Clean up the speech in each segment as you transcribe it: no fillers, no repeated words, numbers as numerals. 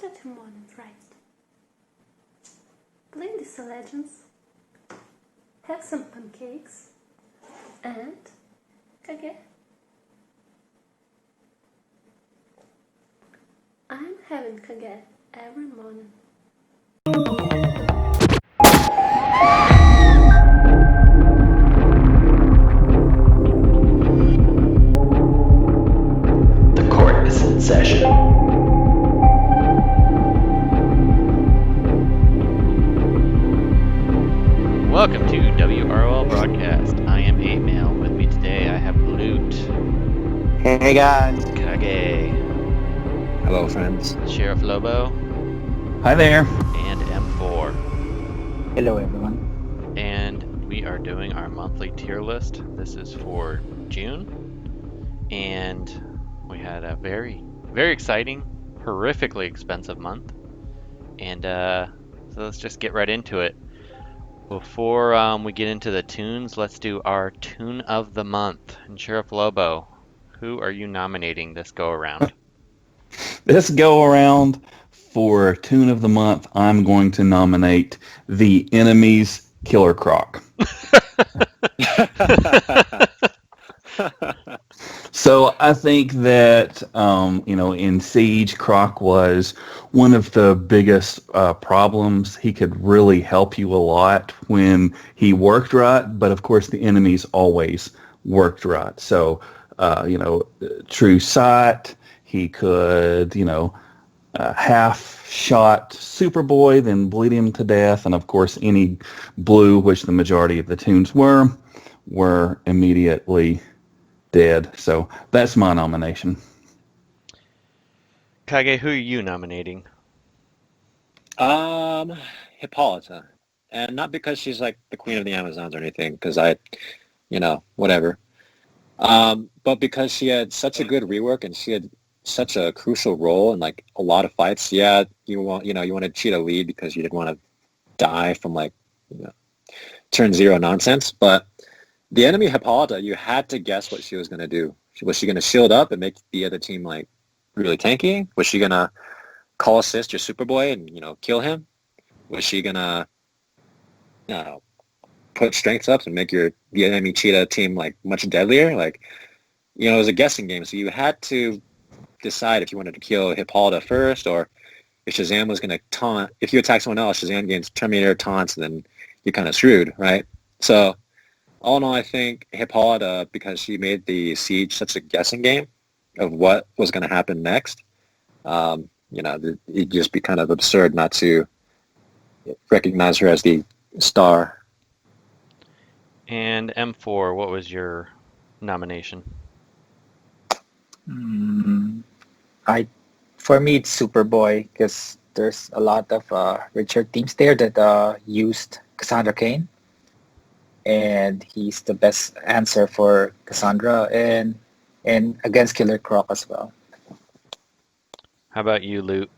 at the moment, right? Playing these legends, have some pancakes, and kage. I'm having kage every morning. The court is in session. Welcome to WROL broadcast. I am 8-Mail. With me today I have Loot, Hey guys. Kage, Hello friends. Sheriff Lobo, Hi there. and M4. Hello everyone. And we are doing our monthly tier list. This is for June. And we had a very, very exciting, horrifically expensive month. And so let's just get right into it. Before we get into the tunes, let's do our tune of the month. And Sheriff Lobo, who are you nominating this go around? This go around for Tune of the Month, I'm going to nominate The Enemy's Killer Croc. So I think that, in Siege, Croc was one of the biggest problems. He could really help you a lot when he worked right, but of course the enemies always worked right. So, true sight, he could, half shot Superboy, then bleed him to death, and of course any blue, which the majority of the toons were immediately dead. So that's my nomination. Kage, who are you nominating? Hippolyta. And not because she's like the queen of the Amazons or anything, because whatever. But because she had such a good rework and she had such a crucial role in like a lot of fights. Yeah, you wanted Cheetah lead because you didn't want to die from turn zero nonsense. But the enemy Hippolyta, you had to guess what she was going to do. Was she going to shield up and make the other team like really tanky? Was she going to call assist your Superboy and kill him? Was she going to put strengths up and make the enemy Cheetah team like much deadlier? It was a guessing game, so you had to decide if you wanted to kill Hippolyta first, or if Shazam was going to taunt. If you attack someone else, Shazam gains Terminator taunts, and then you're kind of screwed, right? So all in all, I think Hippolyta, because she made the Siege such a guessing game of what was going to happen next, it'd just be kind of absurd not to recognize her as the star. And M4, what was your nomination? For me, it's Superboy because there's a lot of Richard teams there that used Cassandra Cain, and he's the best answer for Cassandra and against Killer Croc as well. How about you, Loot?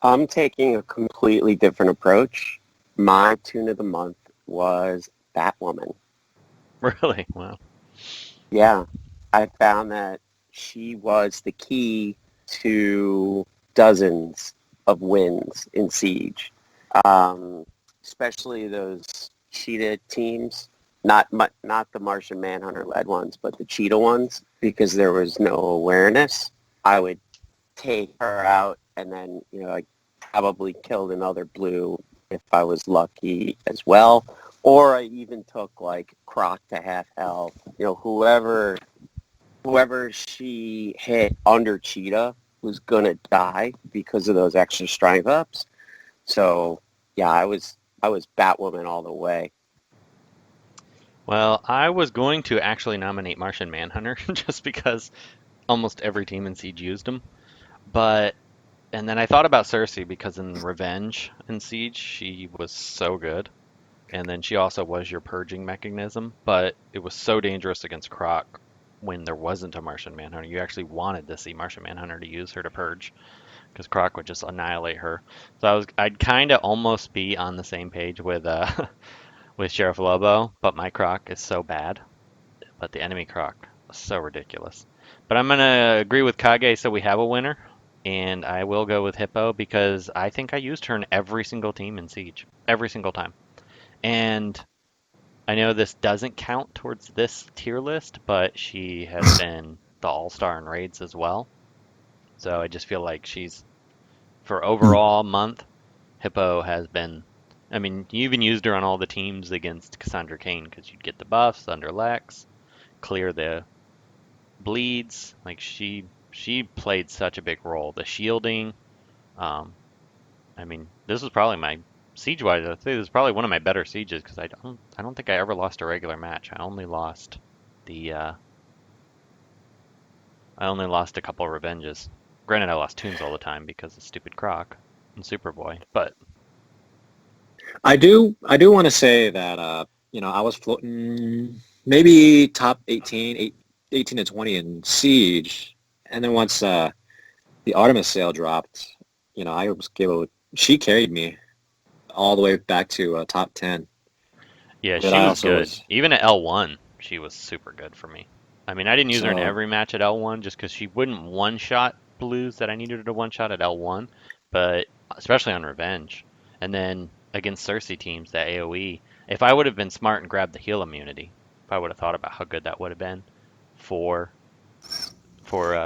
I'm taking a completely different approach. My tune of the month was Batwoman. Really? Wow. Yeah, I found that she was the key to dozens of wins in Siege, especially those Cheetah teams. Not the Martian Manhunter led ones, but the Cheetah ones, because there was no awareness. I would take her out, and then I probably killed another blue if I was lucky as well. Or I even took like Croc to half health. Whoever she hit under Cheetah was gonna die because of those extra strength ups. So yeah, I was Batwoman all the way. Well, I was going to actually nominate Martian Manhunter just because almost every team in Siege used him. And then I thought about Cersei because in Revenge in Siege, she was so good. And then she also was your purging mechanism, but it was so dangerous against Croc when there wasn't a Martian Manhunter. You actually wanted to see Martian Manhunter to use her to purge because Croc would just annihilate her. So I'd kind of almost be on the same page with with Sheriff Lobo, but my Croc is so bad. But the enemy Croc was so ridiculous. But I'm gonna agree with Kage, so we have a winner. and I will go with Hippo because I think I used her in every single team in Siege. Every single time. And I know this doesn't count towards this tier list, but she has been the all-star in raids as well. So I just feel like she's, for overall month, Hippo has been, I mean, you even used her on all the teams against Cassandra Cain because you'd get the buffs under Lex, clear the bleeds. Like she played such a big role. The shielding, I mean, this was probably my siege-wise. I'd say this is probably one of my better sieges because I don't think I ever lost a regular match. I only lost a couple revenges. Granted, I lost toons all the time because of stupid Croc and Superboy, but I do want to say that I was floating maybe top 18 to 20 in Siege, and then once the Artemis sale dropped, I was able. She carried me all the way back to top 10. yeah, But she I was also good. was Even at L1, she was super good for me. I mean, I didn't use her in so every match at L1 just because she wouldn't one-shot blues that I needed her to one-shot at L1, but especially on Revenge. And then against Cersei teams, that AoE, if I would have been smart and grabbed the heal immunity, if I would have thought about how good that would have been for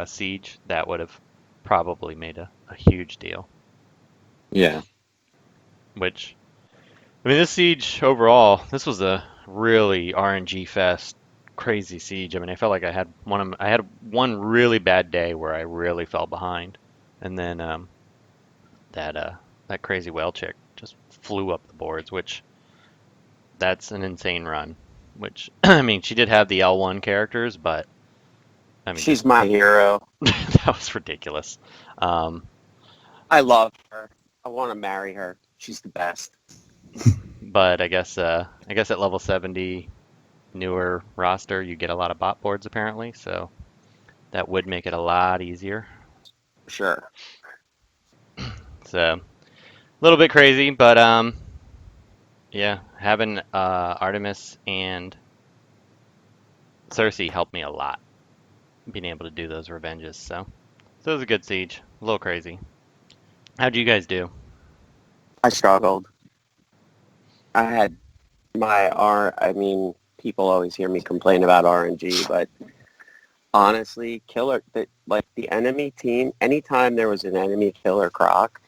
Siege, that would have probably made a huge deal. yeah. Which, I mean, this Siege overall, this was a really RNG fest, crazy Siege. I mean, I felt like I had one really bad day where I really fell behind, and then that crazy whale chick just flew up the boards, which that's an insane run. Which I mean, she did have the L1 characters, but I mean, She's my hero. that was ridiculous. I love her. I want to marry her. She's the best. But I guess at level 70, newer roster, you get a lot of bot boards apparently, so that would make it a lot easier. Sure. So a little bit crazy, but yeah, having Artemis and Cersei helped me a lot, being able to do those revenges. So it was a good siege, a little crazy. How'd you guys do? I struggled. I had I mean, people always hear me complain about RNG, but honestly, the enemy team, anytime there was an enemy killer Croc,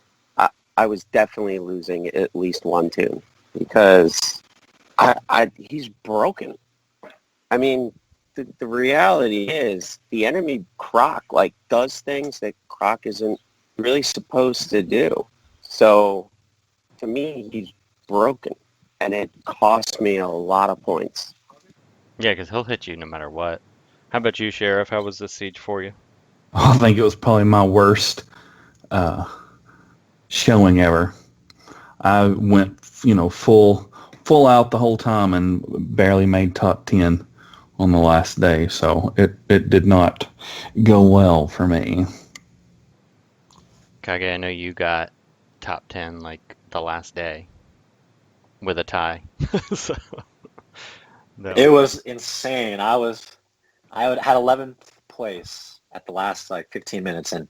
I was definitely losing at least one toon because he's broken. I mean, the reality is the enemy Croc does things that Croc isn't really supposed to do. So to me, he's broken, and it cost me a lot of points. Yeah, because he'll hit you no matter what. How about you, Sheriff? How was this siege for you? I think it was probably my worst showing ever. I went, full out the whole time and barely made top 10 on the last day. So it did not go well for me. Kage, I know you got top 10 like the last day with a tie. So, no. It was insane. I had 11th place at the last 15 minutes, and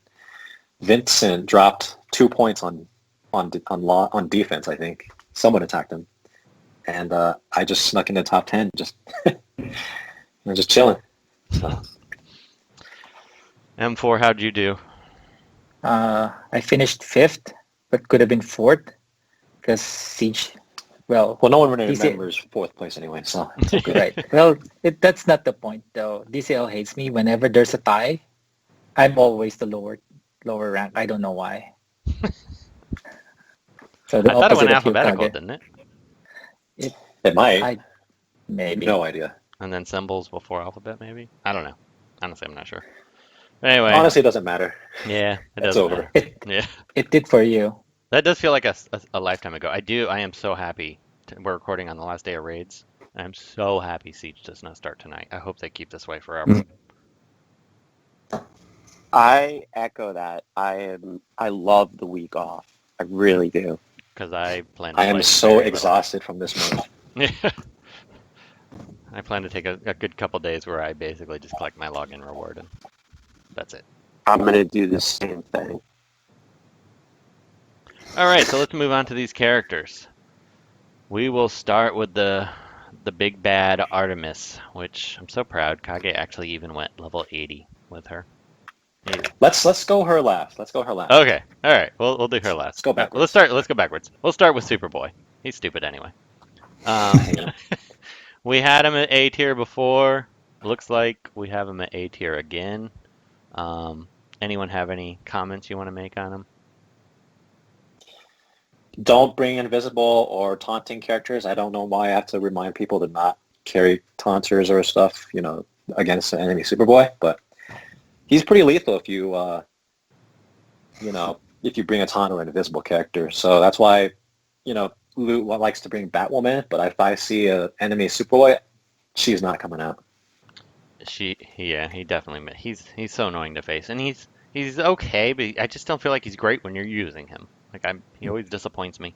Vincent dropped 2 points on defense. I think someone attacked him, and I just snuck into top 10, just just chilling. So. M4, how'd you do? I finished 5th, but could have been 4th because Siege. Well, no one really remembers 4th place anyway, so it's okay. Right. Well, that's not the point, though. DCL hates me. Whenever there's a tie, I'm always the lower rank. I don't know why. So I thought it went alphabetical, didn't it? It might. Maybe. No idea. And then symbols before alphabet, maybe? I don't know. Honestly, I'm not sure. Anyway. Honestly, it doesn't matter. Yeah, it It's doesn't over. matter. Yeah. It did for you. That does feel like a lifetime ago. I am so happy. We're recording on the last day of raids. I'm so happy Siege does not start tonight. I hope they keep this way forever. I echo that. I love the week off. I really do. Because I plan to I am play so very exhausted from this month. little. I plan to take a good couple days where I basically just collect my login reward, and that's it. I'm going to do the same thing. All right, so let's move on to these characters. We will start with the big bad Artemis, which I'm so proud. Kage actually even went level 80 with her. Let's go her last. Let's go her last. Okay, all right, we'll do her last. Let's go All right, backwards. Let's go backwards. We'll start with Superboy. He's stupid anyway. We had him at A tier before. Looks like we have him at A tier again. Anyone have any comments you want to make on him? Don't bring invisible or taunting characters. I don't know why I have to remind people to not carry taunters or stuff, against an enemy Superboy. But he's pretty lethal if you, if you bring a taunt or an invisible character. So that's why, Loot likes to bring Batwoman. But if I see an enemy Superboy, she's not coming out. He definitely. He's so annoying to face, and he's okay, but I just don't feel like he's great when you're using him. He always disappoints me.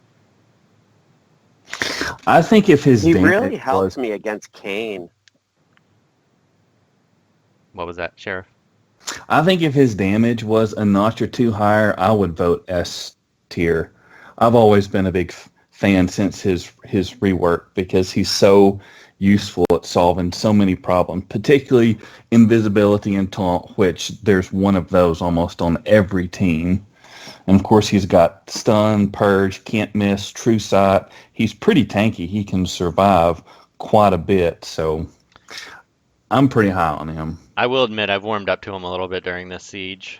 I think if his He damage really helped was, me against Kane. What was that, Sheriff? I think if his damage was a notch or two higher, I would vote S tier. I've always been a big fan since his rework because he's so useful at solving so many problems, particularly invisibility and taunt, which there's one of those almost on every team. And of course, he's got stun, purge, can't miss, true sight. He's pretty tanky. He can survive quite a bit. So I'm pretty high on him. I will admit I've warmed up to him a little bit during this siege,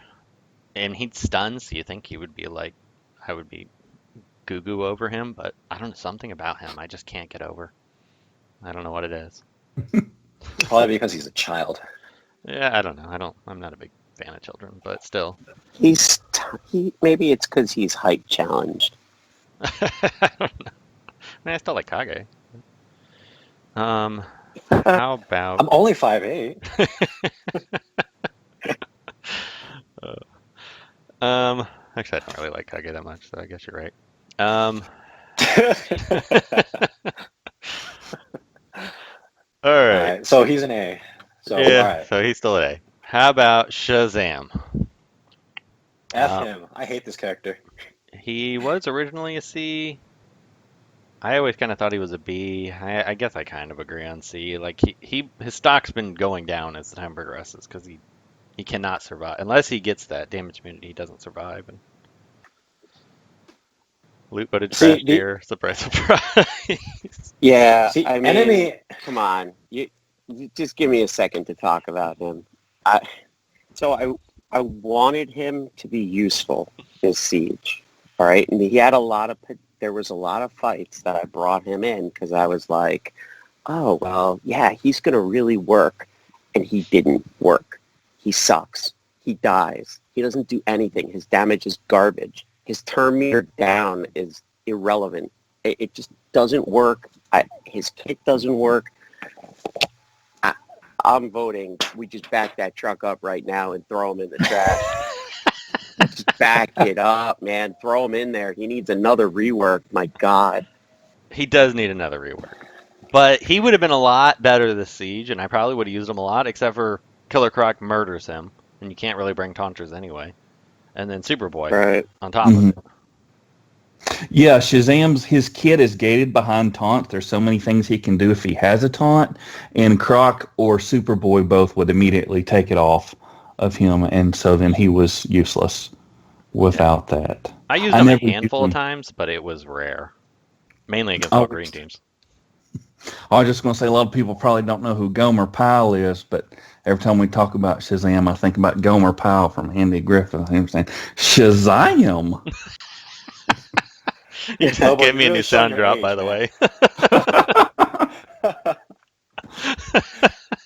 and he'd stun. So you think he would be I would be goo over him, but I don't know, something about him I just can't get over. I don't know what it is. Probably because he's a child. Yeah, I don't know. I'm not a big fan of children, but still. Maybe it's because he's height challenged. I don't know. I still like Kage. How about? I'm only 5'8". Actually, I don't really like Kage that much, so I guess you're right. All right. So he's an A. So Yeah, all right. so he's still an A. How about Shazam? F him. I hate this character. He was originally a C. I always kind of thought he was a B. I guess I kind of agree on C. His stock's been going down as the time progresses because he cannot survive unless he gets that damage immunity. He doesn't survive. And Loot voted trash tier. Surprise, surprise. Yeah, See, I mean, enemy. come on. You just give me a second to talk about him. I wanted him to be useful as Siege, all right? And there was a lot of fights that I brought him in because I was like, oh, well, yeah, he's going to really work. And he didn't work. He sucks. He dies. He doesn't do anything. His damage is garbage. His turn meter down is irrelevant. It just doesn't work. His kit doesn't work. I'm voting. We just back that truck up right now and throw him in the trash. Just back it up, man. Throw him in there. He needs another rework. My God. He does need another rework. But he would have been a lot better this siege, and I probably would have used him a lot, except for Killer Croc murders him, and you can't really bring taunters anyway. And then Superboy on top of it. Yeah, his kit is gated behind taunt. There's so many things he can do if he has a taunt, and Croc or Superboy both would immediately take it off of him, and so then he was useless without that. I used him a handful of times, but it was rare. Mainly against all green teams. I was just going to say, a lot of people probably don't know who Gomer Pyle is, but every time we talk about Shazam, I think about Gomer Pyle from Andy Griffith. I'm saying, Shazam! You just gave me a new sound drop, by the way.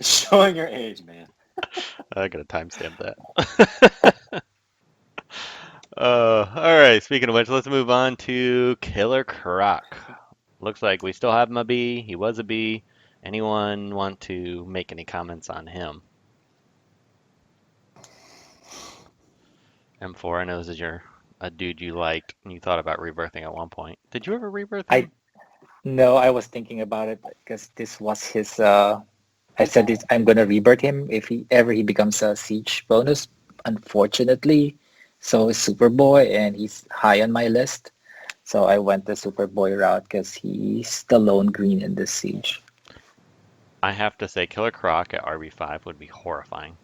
Showing your age, man. I gotta timestamp that. All right, speaking of which, let's move on to Killer Croc. Looks like we still have him a B. He was a B. Anyone want to make any comments on him? M4, I know this is a dude you liked and you thought about rebirthing at one point. Did you ever rebirth him? No, I was thinking about it because this was his. I said this, I'm gonna rebirth him if he becomes a siege bonus. Unfortunately, so is Superboy, and he's high on my list. So I went the Superboy route because he's the lone green in this siege. I have to say, Killer Croc at RB5 would be horrifying,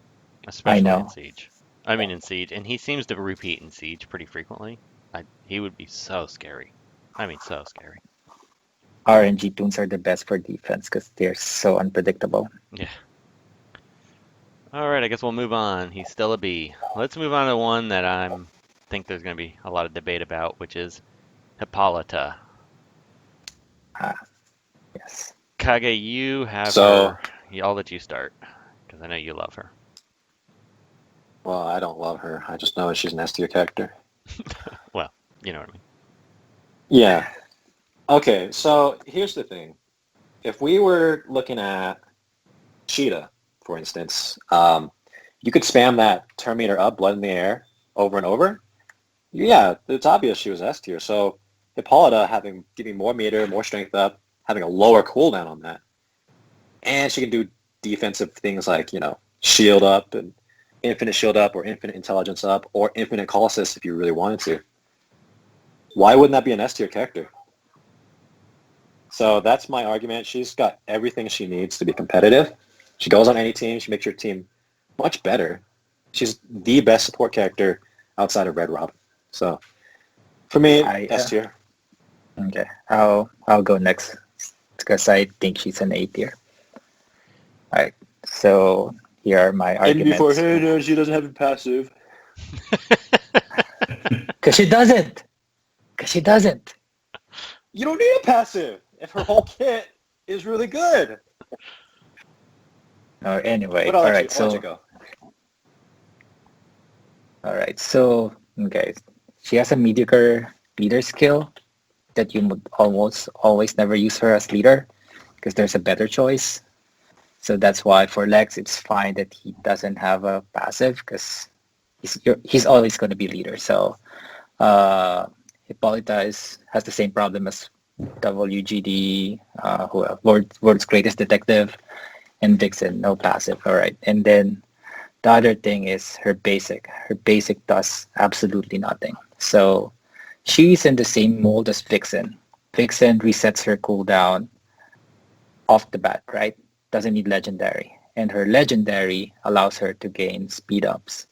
I especially in know. Siege. I mean, in Siege, and he seems to repeat in Siege pretty frequently. He would be so scary. I mean, so scary. RNG toons are the best for defense because they're so unpredictable. Yeah. All right, I guess we'll move on. He's still a B. Let's move on to one that think there's going to be a lot of debate about, which is Hippolyta. Yes. Kage, you have So- her. I'll let you start because I know you love her. Well, I don't love her. I just know she's an S tier character. Well, you know what I mean. Yeah. Okay, so here's the thing. If we were looking at Cheetah, for instance, you could spam that turn meter up, blood in the air, over and over. Yeah, it's obvious she was S tier. So Hippolyta giving more meter, more strength up, having a lower cooldown on that. And she can do defensive things like, shield up and infinite shield up or infinite intelligence up or infinite call assist if you really wanted to. Why wouldn't that be an S tier character? So that's my argument. She's got everything she needs to be competitive. She goes on any team. She makes your team much better. She's the best support character outside of Red Robin. So for me, S tier. Okay, I'll go next because I think she's an A tier. All right, so here are my arguments. She doesn't have a passive. Because she doesn't. You don't need a passive if her whole kit is really good. Anyway, But all I'll right, let you go. All right, so okay, she has a mediocre leader skill that you would almost always never use her as leader because there's a better choice. So that's why for Lex, it's fine that he doesn't have a passive because he's always going to be leader. So Hippolyta has the same problem as WGD, World's Greatest Detective, and Vixen, no passive. All right, and then the other thing is her basic. Her basic does absolutely nothing. So she's in the same mold as Vixen. Vixen resets her cooldown off the bat, right? Doesn't need legendary. And her legendary allows her to gain speed ups.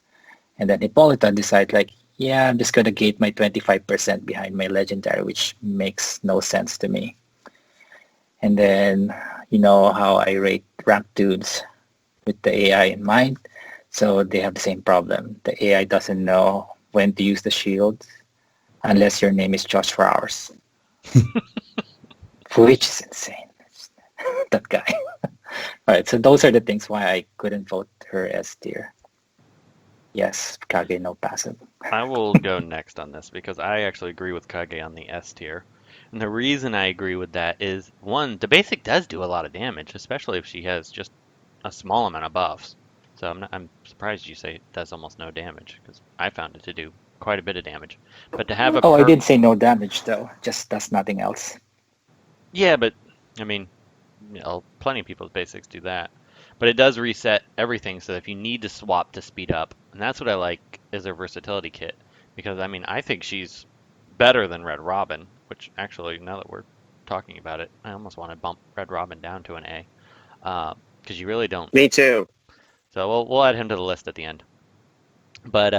And then Hippolyta decides I'm just going to gate my 25% behind my legendary, which makes no sense to me. And then you know how I rate rank dudes with the AI in mind. So they have the same problem. The AI doesn't know when to use the shield unless your name is Josh for hours. Which is insane. That guy. All right, so those are the things why I couldn't vote her S tier. Yes, Kage, no passive. I will go next on this because I actually agree with Kage on the S tier. And the reason I agree with that is, one, the basic does do a lot of damage, especially if she has just a small amount of buffs. So I'm surprised you say it does almost no damage because I found it to do quite a bit of damage. But to have a I did say no damage though, just does nothing else. Yeah, but I mean, plenty of people's basics do that. But it does reset everything, so if you need to swap to speed up, and that's what I like is her versatility kit. Because I mean, I think she's better than Red Robin, which actually, now that we're talking about it, I almost want to bump Red Robin down to an A. Because you really don't. Me too. So we'll add him to the list at the end. But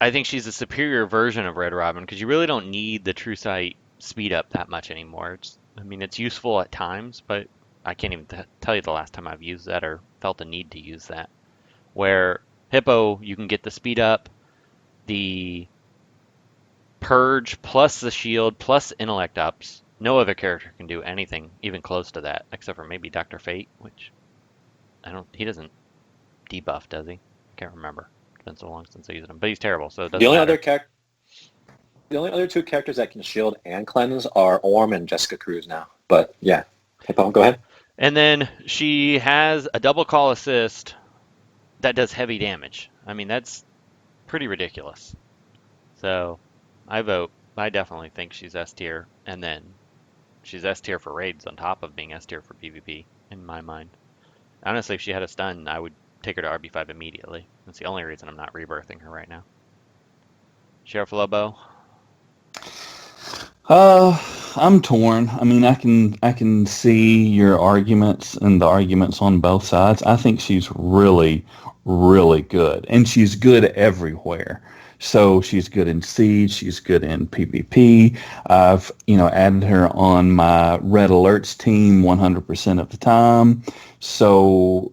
I think she's a superior version of Red Robin because you really don't need the True Sight speed up that much anymore. It's useful at times, but I can't even tell you the last time I've used that or felt the need to use that. Where Hippo, you can get the speed up, the purge plus the shield plus intellect ups. No other character can do anything even close to that, except for maybe Dr. Fate, which he doesn't debuff, does he? Can't remember. It's been so long since I used him, but he's terrible, so it doesn't matter. The only other two characters that can shield and cleanse are Orm and Jessica Cruz now. But yeah, Hippo, go ahead. And then she has a double call assist that does heavy damage. That's pretty ridiculous. So I definitely think she's S tier, and then she's S tier for raids on top of being S tier for PvP, in my mind. Honestly, if she had a stun, I would take her to RB5 immediately. That's the only reason I'm not rebirthing her right now. Sheriff Lobo? I'm torn. I mean, I can see your arguments and the arguments on both sides. I think she's really, really good, and she's good everywhere. So she's good in Siege. She's good in PvP. I've added her on my Red Alerts team 100% of the time. So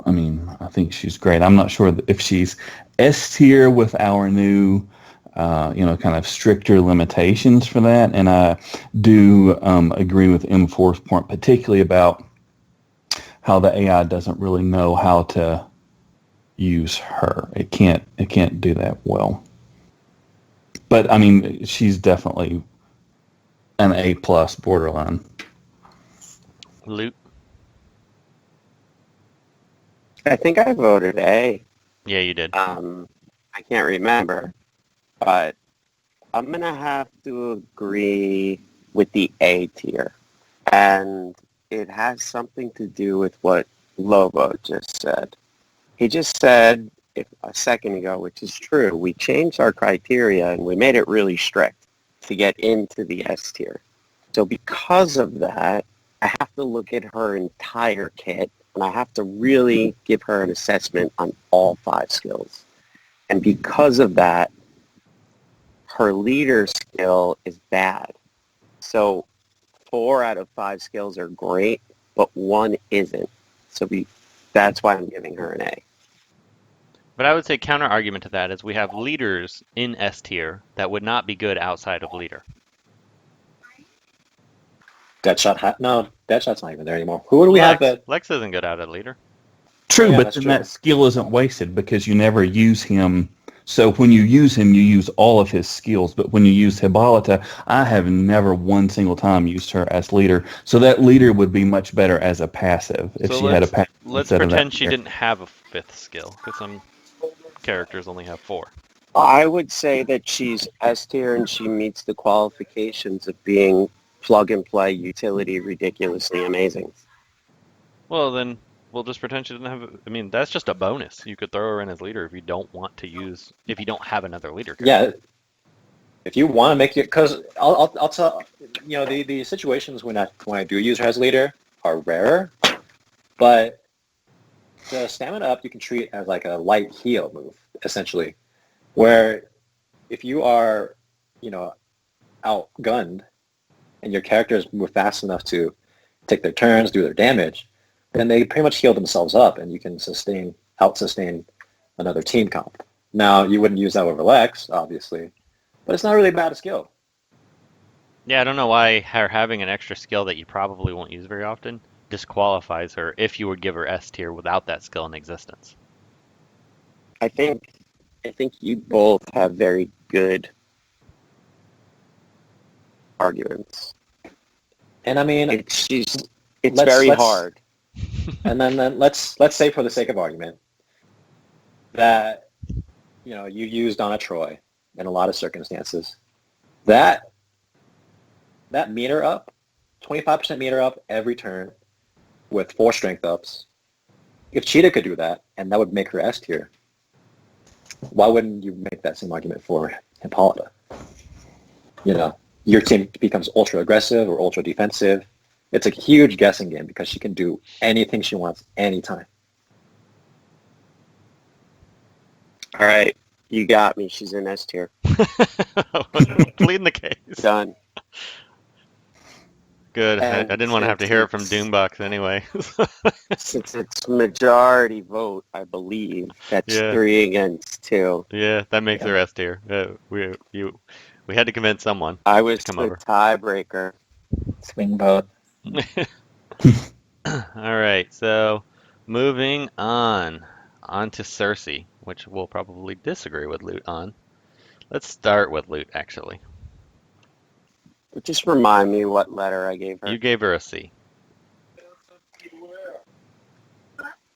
I mean, I think she's great. I'm not sure if she's S tier with our new kind of stricter limitations for that. And I do agree with M4's point, particularly about how the AI doesn't really know how to use her. It can't do that well. But I mean, she's definitely an A plus borderline. Loot. I think I voted A. Yeah, you did. I can't remember, but I'm going to have to agree with the A tier. And it has something to do with what Lobo just said. He just said a second ago, which is true, we changed our criteria and we made it really strict to get into the S tier. So because of that, I have to look at her entire kit and I have to really give her an assessment on all 5 skills. And because of that, her leader skill is bad. So 4 out of 5 skills are great, but 1 isn't. So that's why I'm giving her an A. But I would say counter argument to that is we have leaders in S tier that would not be good outside of leader. Deadshot's not even there anymore. Who do we have that? Lex isn't good out at leader. True, Yeah, but that's then true. that skill isn't wasted because you never use him. So when you use him, you use all of his skills. But when you use Hippolyta, I have never one single time used her as leader. So that leader would be much better as a passive if So she had a passive. let's instead of pretend that she leader. didn't have a 5th skill, because some characters only have 4. I would say that she's S tier and she meets the qualifications of being plug-and-play utility ridiculously amazing. Well, then we'll just pretend she didn't have. I mean, that's just a bonus. You could throw her in as leader if you don't want to use. If you don't have another leader character. Yeah, if you want to make it, because I'll tell the situations when I do use her as leader are rarer, but the stamina up you can treat as like a light heal move essentially, where if you are outgunned and your characters move fast enough to take their turns, do their damage, then they pretty much heal themselves up and you can out-sustain another team comp. Now, you wouldn't use that over Lex, obviously, but it's not really bad a skill. Yeah, I don't know why her having an extra skill that you probably won't use very often disqualifies her if you would give her S tier without that skill in existence. I think you both have very good arguments. And I mean, It's very hard. And then let's say for the sake of argument that you use Donna Troy in a lot of circumstances. That meter up, 25% meter up every turn with 4 strength ups. If Cheetah could do that, and that would make her S tier, why wouldn't you make that same argument for Hippolyta? Your team becomes ultra aggressive or ultra defensive. It's a huge guessing game because she can do anything she wants anytime. All right, you got me. She's in S tier. Pleading the case. Done. Good. I And didn't want to have to hear it from Doombox anyway. Since it's majority vote, I believe that's Yeah. 3 against 2. Yeah, that makes her S tier. We had to convince someone. I was Come the over. tiebreaker. Swing vote. All right, so moving on to Cersei, which we'll probably disagree with Loot on. Let's start with Loot, actually. Just remind me what letter I gave her. You gave her a C.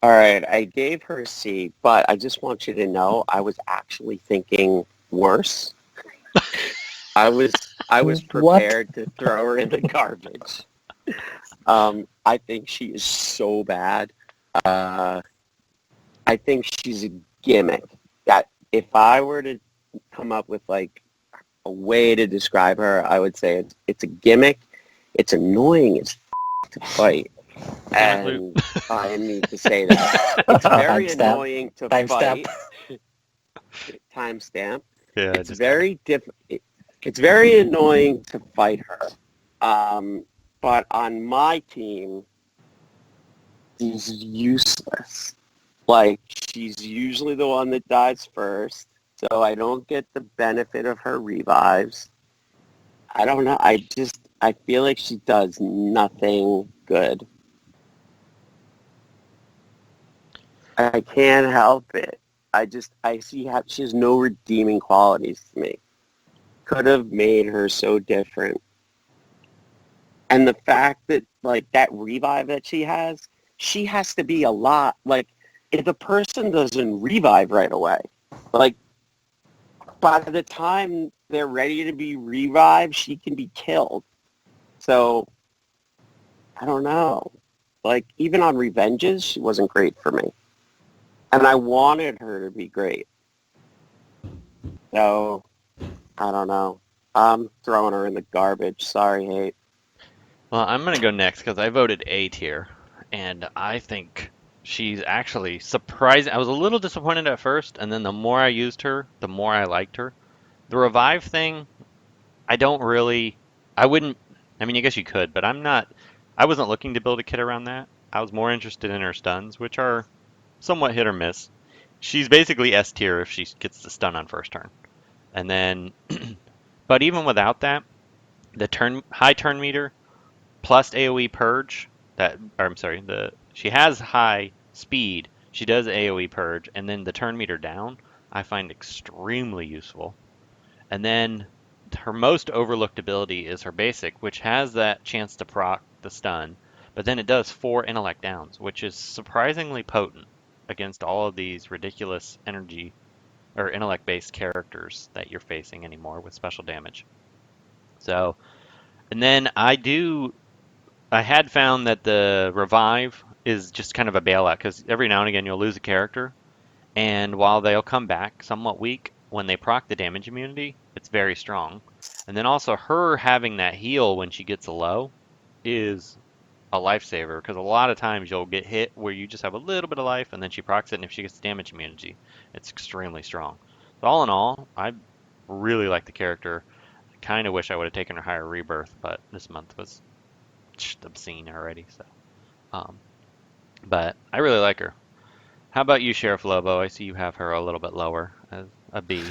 All right, I gave her a C, but I just want you to know I was actually thinking worse. I was prepared to throw her in the garbage. I think she is so bad. I think she's a gimmick that if I were to come up with like a way to describe her, I would say it's a gimmick. It's annoying as to fight. And I need to say that. It's very Timestamp. annoying to Timestamp. fight. Timestamp. Yeah, It's very It's very annoying to fight her. But on my team, she's useless. Like, she's usually the one that dies first, so I don't get the benefit of her revives. I don't know. I feel like she does nothing good. I can't help it. I see how she has no redeeming qualities to me. Could have made her so different. And the fact that, like, that revive that she has to be a lot, like, if the person doesn't revive right away, like, by the time they're ready to be revived, she can be killed. So, I don't know. Like, even on Revenges, she wasn't great for me. And I wanted her to be great. So, I don't know. I'm throwing her in the garbage. Sorry, Hate. Well, I'm going to go next because I voted A tier, and I think she's actually surprising. I was a little disappointed at first, and then the more I used her, the more I liked her. The revive thing, I wouldn't, I mean, I guess you could, but I wasn't looking to build a kit around that. I was more interested in her stuns, which are somewhat hit or miss. She's basically S tier if she gets the stun on first turn. And then, but even without that, the high turn meter plus AoE purge, she has high speed, she does AoE purge, and then the turn meter down, I find extremely useful. And then her most overlooked ability is her basic, which has that chance to proc the stun, but then it does 4 intellect downs, which is surprisingly potent against all of these ridiculous energy or intellect-based characters that you're facing anymore with special damage. So, and then I had found that the revive is just kind of a bailout because every now and again you'll lose a character, and while they'll come back somewhat weak, when they proc the damage immunity, it's very strong. And then also her having that heal when she gets low is a lifesaver because a lot of times you'll get hit where you just have a little bit of life and then she procs it, and if she gets damage immunity, it's extremely strong. So all in all, I really like the character. I kind of wish I would have taken her higher rebirth, but this month was obscene already. So, but I really like her. How about you, Sheriff Lobo? I see you have her a little bit lower as a B.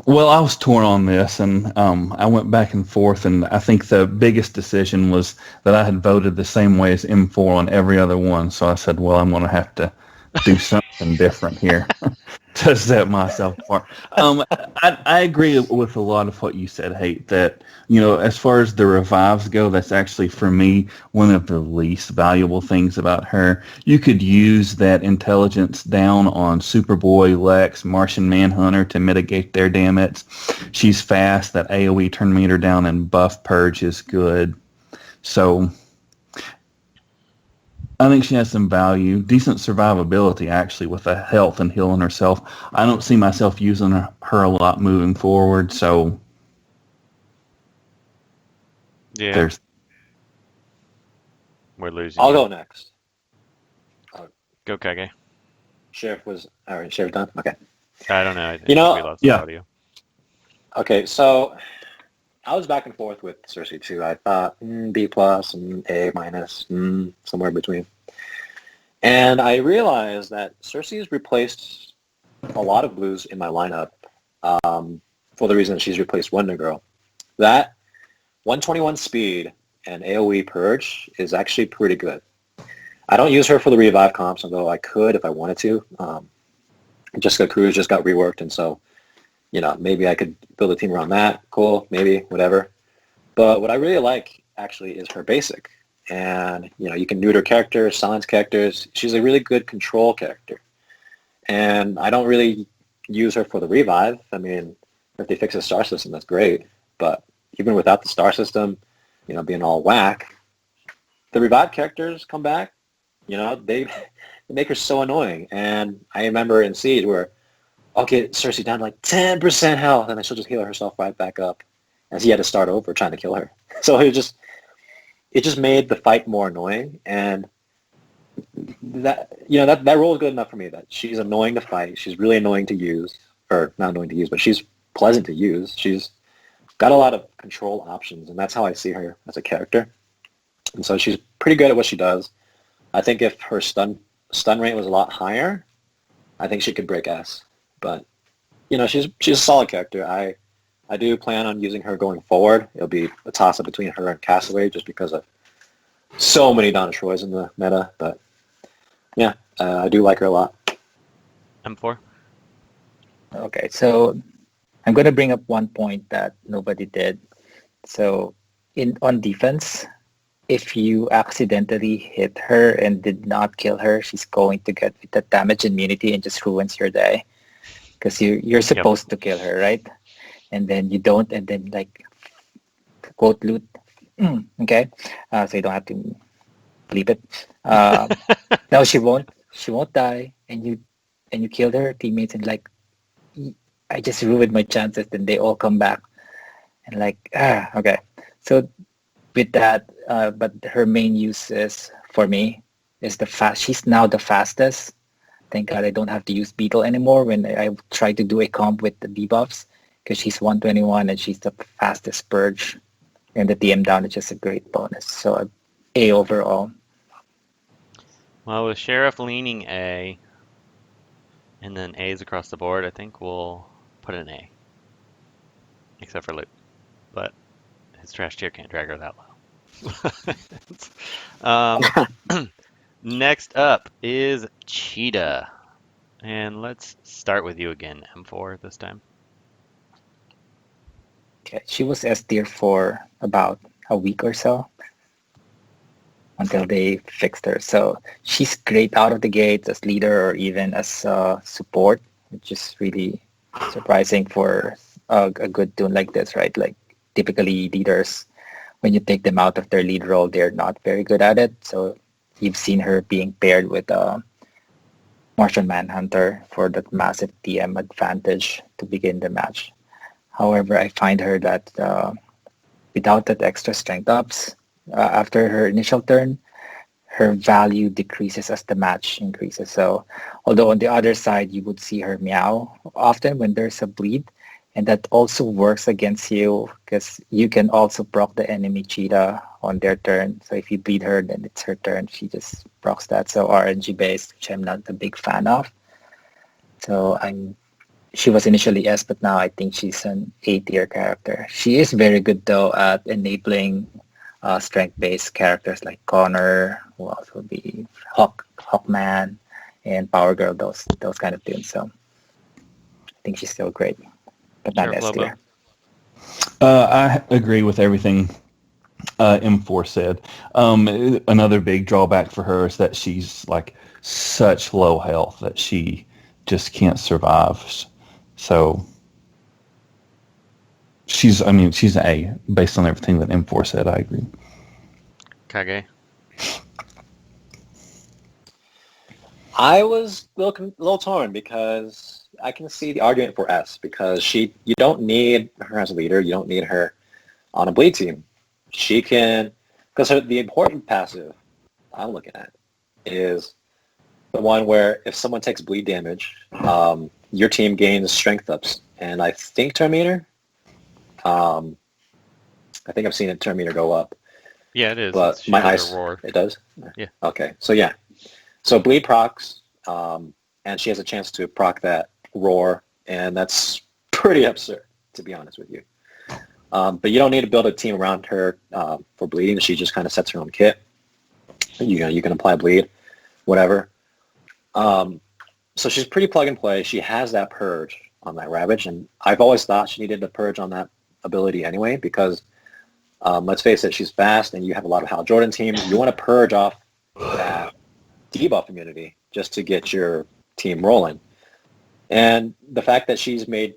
Well, I was torn on this, and I went back and forth, and I think the biggest decision was that I had voted the same way as M4 on every other one. So I said, well, I'm going to have to do something different here to set myself apart. I agree with a lot of what you said, Hate, that, as far as the revives go, that's actually, for me, one of the least valuable things about her. You could use that intelligence down on Superboy, Lex, Martian Manhunter to mitigate their damage. She's fast. That AoE turn meter down and buff purge is good. So I think she has some value, decent survivability, actually, with the health and healing herself. I don't see myself using her a lot moving forward, so Yeah, we're losing. I'll you. go next. Go, Kage. Sheriff was all right. Sheriff done. Okay. I don't know. I think You know- we lost Yeah. the audio. Okay. So I was back and forth with Cersei too. I thought B plus and A minus, somewhere in between. And I realized that Cersei has replaced a lot of blues in my lineup for the reason she's replaced Wonder Girl. That 121 speed and AoE purge is actually pretty good. I don't use her for the revive comps, although I could if I wanted to. Jessica Cruz just got reworked, and so, maybe I could build a team around that. Cool, maybe, whatever. But what I really like, actually, is her basic. And, you can neuter characters, silence characters. She's a really good control character. And I don't really use her for the revive. I mean, if they fix the star system, that's great. But even without the star system, being all whack, the revive characters come back. They make her so annoying. And I remember in Siege where I'll get Cersei down to like 10% health, and then she'll just heal herself right back up. And he had to start over trying to kill her. So it just made the fight more annoying, and that role is good enough for me. That she's annoying to fight, she's really annoying to use, or not annoying to use, but she's pleasant to use. She's got a lot of control options, and that's how I see her as a character. And so she's pretty good at what she does. I think if her stun rate was a lot higher, I think she could break ass. But she's a solid character. I do plan on using her going forward. It'll be a toss-up between her and Castaway just because of so many Donna Troys in the meta. But yeah, I do like her a lot. M4. Okay, so I'm going to bring up one point that nobody did. So on defense, if you accidentally hit her and did not kill her, she's going to get the damage immunity and just ruins your day. Because you're supposed to kill her, right? And then you don't, and then like quote loot. Okay, so you don't have to bleep it. No, she won't die, and you killed her teammates, and like I just ruined my chances. Then they all come back, and like okay. So with that, but her main use is for me is the fast. She's now the fastest. Thank God I don't have to use Beetle anymore when I try to do a comp with the debuffs, because she's 121 and she's the fastest purge, and the DM down is just a great bonus. So A overall. Well, with Sheriff leaning A, and then A's across the board, I think we'll put an A. Except for Luke. But his trash tier can't drag her that low. Next up is Cheetah. And let's start with you again, M4 this time. Okay, she was S tier for about a week or so until they fixed her. So she's great out of the gate as leader or even as support, which is really surprising for a good toon like this, right? Like typically leaders, when you take them out of their lead role, they're not very good at it. So you've seen her being paired with Martian Manhunter for that massive TM advantage to begin the match. However, I find her that without that extra strength ups, after her initial turn, her value decreases as the match increases. So although on the other side, you would see her meow often when there's a bleed, and that also works against you because you can also proc the enemy Cheetah on their turn. So if you bleed her, then it's her turn. She just procs that. So RNG based, which I'm not a big fan of. So she was initially S, but now I think she's an A tier character. She is very good though at enabling strength-based characters like Connor, who also would be Hawkman, and Power Girl, those kind of tunes. So I think she's still great, but not S tier. I agree with everything M4 said. Another big drawback for her is that she's like such low health that she just can't survive. So she's an A based on everything that M4 said. I agree. Kage. I was a little torn because I can see the argument for S because you don't need her as a leader. You don't need her on a bleed team. She can, because the important passive I'm looking at is the one where if someone takes bleed damage, your team gains strength ups. And I think Terminator, I think I've seen a Terminator go up. Yeah, it is. But my eyes, it does? Yeah. Okay, so yeah. So bleed procs, and she has a chance to proc that roar, and that's pretty absurd, to be honest with you. But you don't need to build a team around her for bleeding. She just kind of sets her own kit. You can apply bleed, whatever. So she's pretty plug and play. She has that purge on that Ravage, and I've always thought she needed the purge on that ability anyway because, let's face it, she's fast, and you have a lot of Hal Jordan teams. You want to purge off that debuff immunity just to get your team rolling. And the fact that she's made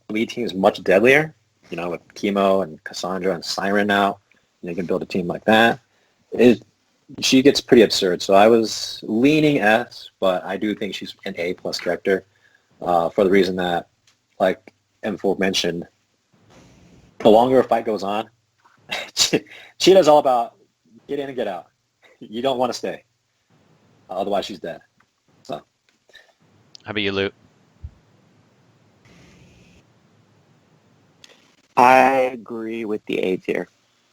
bleed teams much deadlier, with Chemo and Cassandra and Siren now, you can build a team like that. She gets pretty absurd. So I was leaning S, but I do think she's an A+ character. for the reason that, like M4 mentioned, the longer a fight goes on, Cheetah's all about get in and get out. You don't want to stay. Otherwise, she's dead. So, How about you, Luke? I agree with the A tier.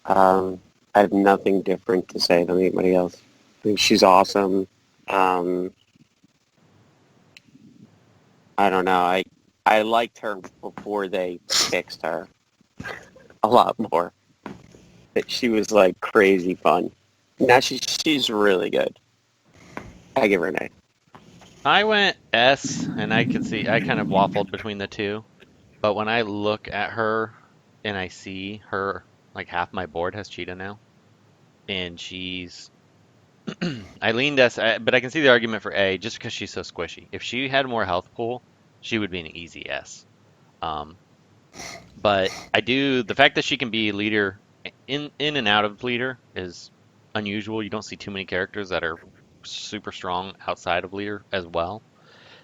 I have nothing different to say than anybody else. I think she's awesome. I don't know. I liked her before they fixed her a lot more. That she was like crazy fun. Now she's really good. I give her an A. I went S, and I could see I kind of waffled between the two. But when I look at her and I see her, like half my board has Cheetah now, and she's I leaned S, but I can see the argument for A just because she's so squishy. If she had more health pool, she would be an easy S. But the fact that she can be leader in and out of leader is unusual. You don't see too many characters that are super strong outside of leader as well.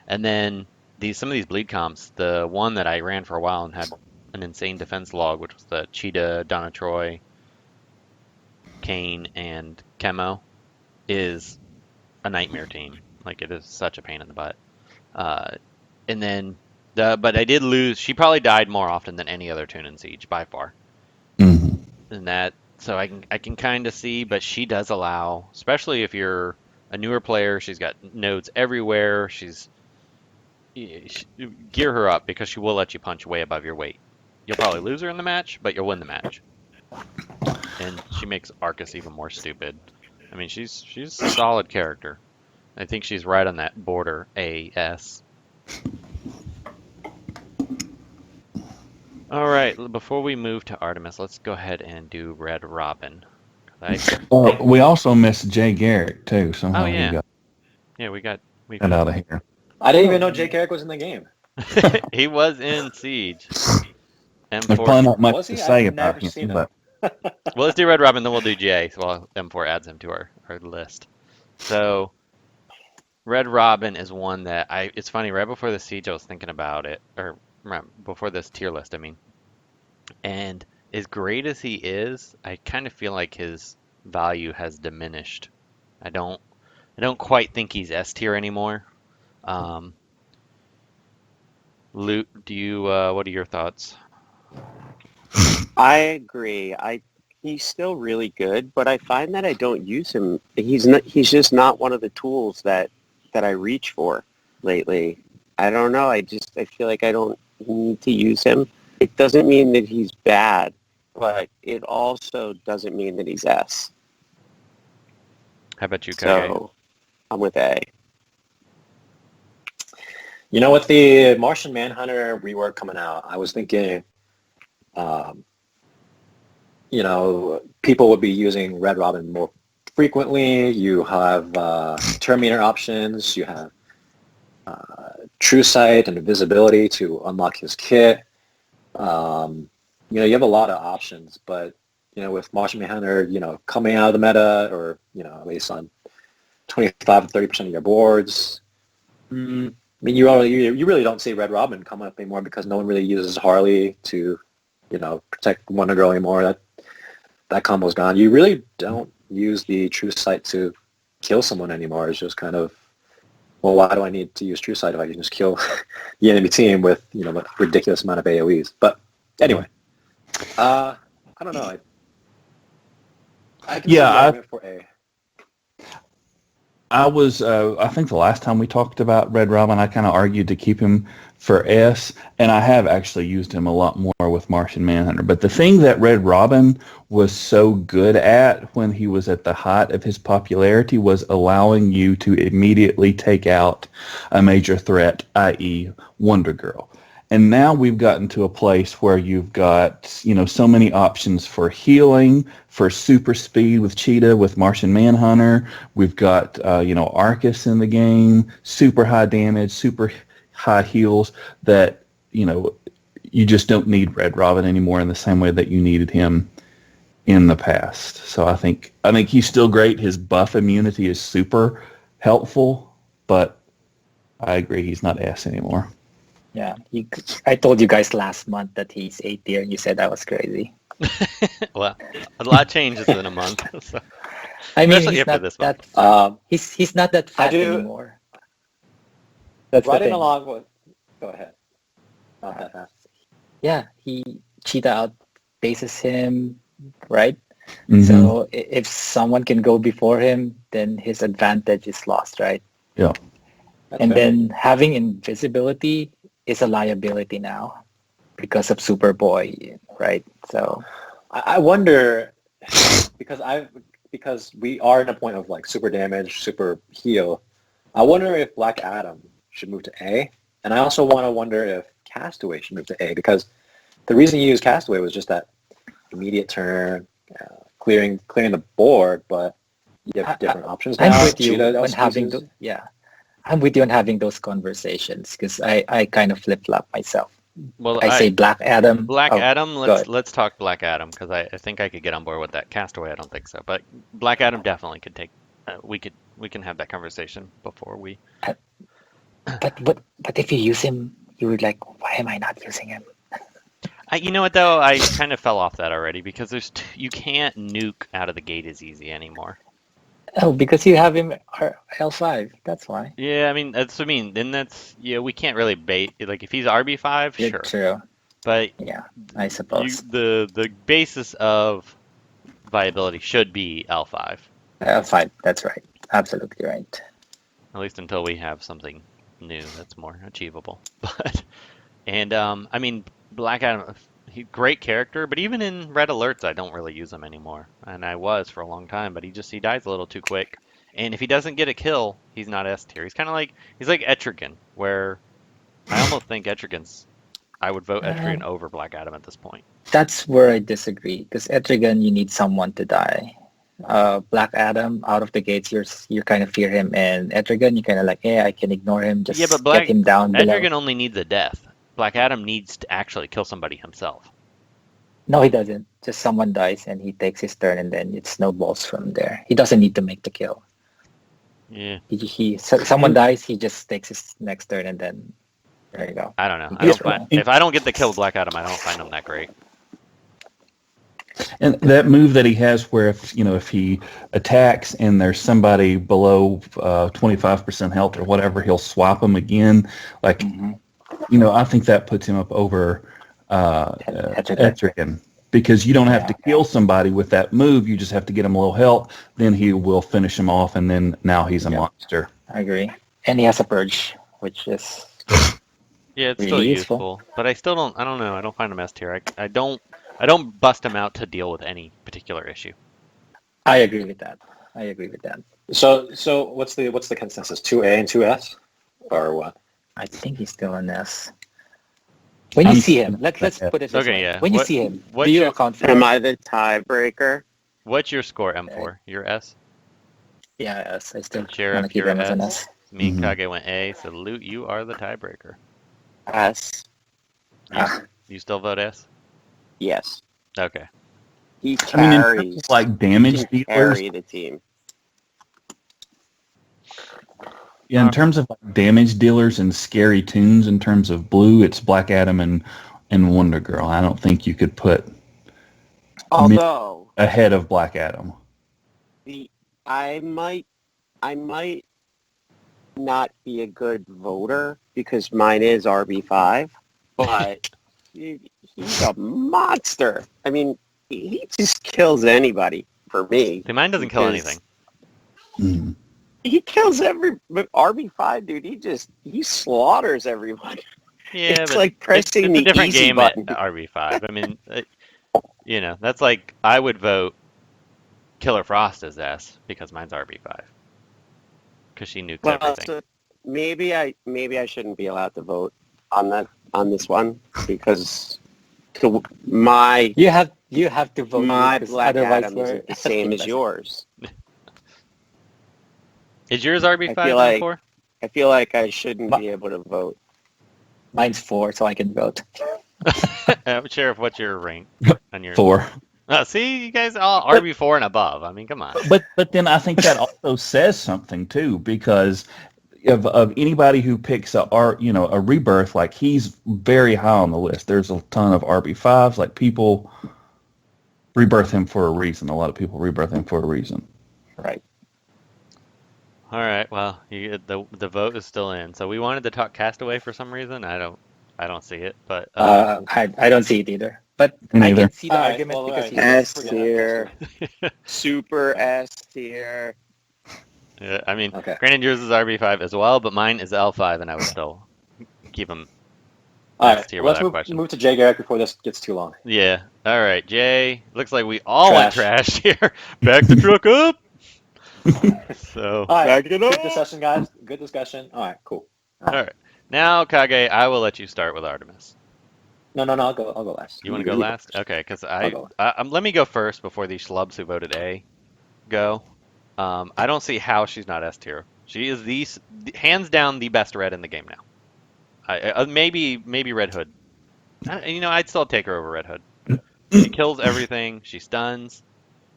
And then some of these bleed comps, the one that I ran for a while and had an insane defense log, which was the Cheetah, Donna Troy, Kane, and Chemo, is a nightmare team. Like, it is such a pain in the butt. And then, but I did lose. She probably died more often than any other toon in Siege by far. Mm-hmm. And that, so I can kind of see, but she does allow, especially if you're a newer player. She's got nodes everywhere. Gear her up because she will let you punch way above your weight. You'll probably lose her in the match, but you'll win the match. And she makes Arcus even more stupid. I mean, she's a solid character. I think she's right on that border AS. All right, before we move to Artemis, let's go ahead and do Red Robin. We also missed Jay Garrick too. Somehow yeah. he got we got out of here. I didn't even know Jake Eric was in the game. He was in Siege. There's probably not much to say I've about never seen him, him. but Well, let's do Red Robin, then we'll do Jay. So while M4 adds him to our list. So Red Robin is one that it's funny, right before the Siege I was thinking about it, or before this tier list, I mean. And as great as he is, I kind of feel like his value has diminished. I don't quite think he's S tier anymore. Luke, what are your thoughts? I agree. He's still really good, but I find that I don't use him. He's just not one of the tools that I reach for lately. I don't know. I feel like I don't need to use him. It doesn't mean that he's bad, but it also doesn't mean that he's S. How about you, Kagyu? So I'm with A. You know, with the Martian Manhunter rework coming out, I was thinking, you know, people would be using Red Robin more frequently. You have Terminator options. You have True Sight and Invisibility to unlock his kit. You know, you have a lot of options, but, you know, with Martian Manhunter, you know, coming out of the meta, or, you know, at least on 25 to 30% of your boards, I mean, you really don't see Red Robin coming up anymore because no one really uses Harley to, you know, protect Wonder Girl anymore. That combo's gone. You really don't use the True Sight to kill someone anymore. It's just kind of, well, why do I need to use True Sight if I can just kill the enemy team with, you know, a ridiculous amount of AoEs? But anyway, I don't know. I can see the argument for A. I think the last time we talked about Red Robin, I kind of argued to keep him for S, and I have actually used him a lot more with Martian Manhunter. But the thing that Red Robin was so good at when he was at the height of his popularity was allowing you to immediately take out a major threat, i.e. Wonder Girl. And now we've gotten to a place where you've got, you know, so many options for healing, for super speed with Cheetah, with Martian Manhunter. We've got, you know, Arcus in the game, super high damage, super high heals that, you know, you just don't need Red Robin anymore in the same way that you needed him in the past. So I think he's still great. His buff immunity is super helpful, but I agree he's not S anymore. Yeah, I told you guys last month that he's A tier, and you said I was crazy. Well, a lot changes in a month, so, I mean, especially he's after not this month. that he's not that fat do- anymore. That's the Riding thing. along with... Go ahead. Not that fast. Yeah, Cheetah outpaces him, right? Mhm. So if someone can go before him, then his advantage is lost, right? Yeah. That's And fair. then having invisibility is a liability now because of Superboy, right? So I wonder, because we are in a point of like super damage, super heal. I wonder if Black Adam should move to A, and I also want to wonder if Castaway should move to A, because the reason you use Castaway was just that immediate turn, clearing the board, but you have different options now. I'm with you Cheetah when having uses- I'm with you on having those conversations because I kind of flip flop myself. Well, I say Black Adam. Black Oh, Adam. go Let's ahead. let's talk Black Adam because I think I could get on board with that. Castaway, I don't think so, but Black Adam definitely could take. We can have that conversation before we. But if you use him, you would like, why am I not using him? You know what though? I kind of fell off that already because you can't nuke out of the gate as easy anymore. Oh, because you have him L5. That's why. Yeah, I mean that's what I mean. Then that's we can't really bait like if he's RB5, Yeah, sure, true. but Yeah, I suppose. the basis of viability should be L5, L5. That's right. Absolutely right. at least until we have something new that's more achievable. But I mean Black Adam, great character, but even in red alerts, I don't really use him anymore, and I was for a long time. But he dies a little too quick, and if he doesn't get a kill, he's not S tier. He's kind of like Etrigan, where I almost think I would vote Etrigan over Black Adam at this point. That's where I disagree because Etrigan, you need someone to die. Black Adam, out of the gates, you kind of fear him, and Etrigan, you kind of like, I can ignore him, just get him down below. Etrigan only needs a death. Black Adam needs to actually kill somebody himself. No, he doesn't. Just someone dies and he takes his turn, and then it snowballs from there. He doesn't need to make the kill. Yeah. Someone dies, he just takes his next turn, and then there you go. I don't know. Useful. If I don't get the kill with Black Adam, I don't find him that great. And that move that he has, where if he attacks and there's somebody below 25% health or whatever, he'll swap him again. Like, I think that puts him up over Etrigan because you don't have to kill somebody with that move. You just have to get him low health. Then he will finish him off, and then now he's a monster. I agree. And he has a purge, which is Yeah, it's really still useful. useful, but I still don't. I don't know. I don't find him S tier. I don't bust him out to deal with any particular issue. I agree with that. So what's the consensus? 2A and 2S, or what? I think he's still an S. When you see him, let's put it this Okay, way. yeah. When you see him, what's do you your- account for Am him? I the tiebreaker? What's your score, M4? Your S? Yeah, S. I still Sheriff, want to keep you're him as an S. S. Me and Kage went A. So Loot, you are the tiebreaker. S. You still vote S? Yes. Okay. He I mean, in carries. terms of, like damage he dealers, carry the team. yeah, in terms of like damage dealers and scary toons, in terms of blue, it's Black Adam and Wonder Girl. I don't think you could put Although ahead of Black Adam. I might not be a good voter because mine is RB5, but he's a monster. I mean, he just kills anybody for me. See, mine doesn't kill because anything. Mm. He kills RB5, dude. He slaughters everyone. Yeah, It's but like pressing it's the a different easy game button. at RB5. I mean, that's like I would vote Killer Frost as S because mine's RB5 because she nukes everything. So maybe I shouldn't be allowed to vote on this one because my You have to vote. my because Black otherwise Adam we're isn't the same as asking yours. Is yours RB5 I feel like- M4? I feel like I shouldn't be able to vote. Mine's 4, so I can vote. Sheriff, what's your rank on your 4. Oh, see, you guys all RB4 and above. I mean, come on. But then I think that also says something too, because of anybody who picks a rebirth, like he's very high on the list. There's a ton of RB5s. Like people rebirth him for a reason. A lot of people rebirth him for a reason. Right. All right. Well, the vote is still in. So we wanted to talk Castaway for some reason. I don't see it, but I don't see it either. But Me I neither. can see the All right, argument well, because all he's right. S Forget tier, it. super S tier. yeah, I mean, Okay. granted yours is RB5 as well, but mine is L5, and I would still keep him All S right, tier let's without question. move to Jay Garrick before this gets too long. Yeah. All right, Jay. Looks like we all went Trash. trash here. Back the truck up. So, All right, Back it good up. discussion, guys. Good discussion. All right, cool. all right. Now, Kage, I will let you start with Artemis. No, I'll go last. You want to go last? Okay, because I'll go. let me go first before these schlubs who voted A go. I don't see how she's not S tier. She is hands down the best red in the game now. Maybe Red Hood. I'd still take her over Red Hood. She kills everything. She stuns.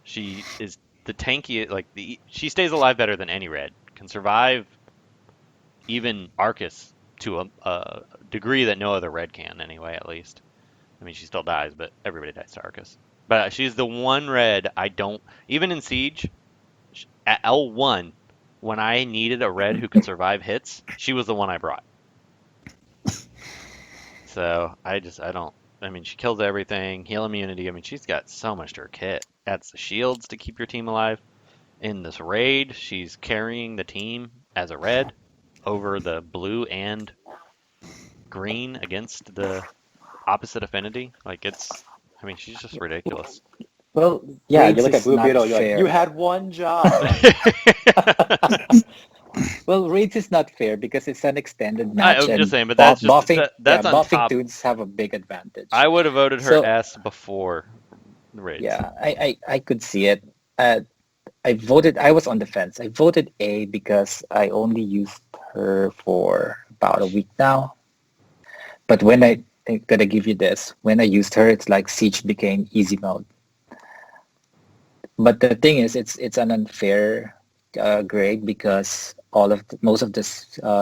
She is the tanky. She stays alive better than any red. Can survive even Arcus to a degree that no other red can. Anyway, at least. I mean, she still dies, but everybody dies to Arcus. But she's the one red I don't. Even in Siege, at L1, when I needed a red who could survive hits, she was the one I brought. So I don't. I mean, she kills everything. Heal immunity. I mean, she's got so much to her kit. Adds the shields to keep your team alive. In this raid, she's carrying the team as a red over the blue and green against the opposite affinity. I mean, she's just ridiculous. well. Yeah, Raids you look at is Blue not Beetle. You're like, fair. you had one job. Well, raids is not fair because it's an extended match. I'm and just saying, but that's just buffing. that's on buffing top. dudes have a big advantage. I would have voted her So- S before the raids. Yeah, I could see it. I was on the fence. I voted A because I only used her for about a week now. But when I'm gonna give you this, when I used her, it's like Siege became easy mode. But the thing is, it's an unfair grade because most of the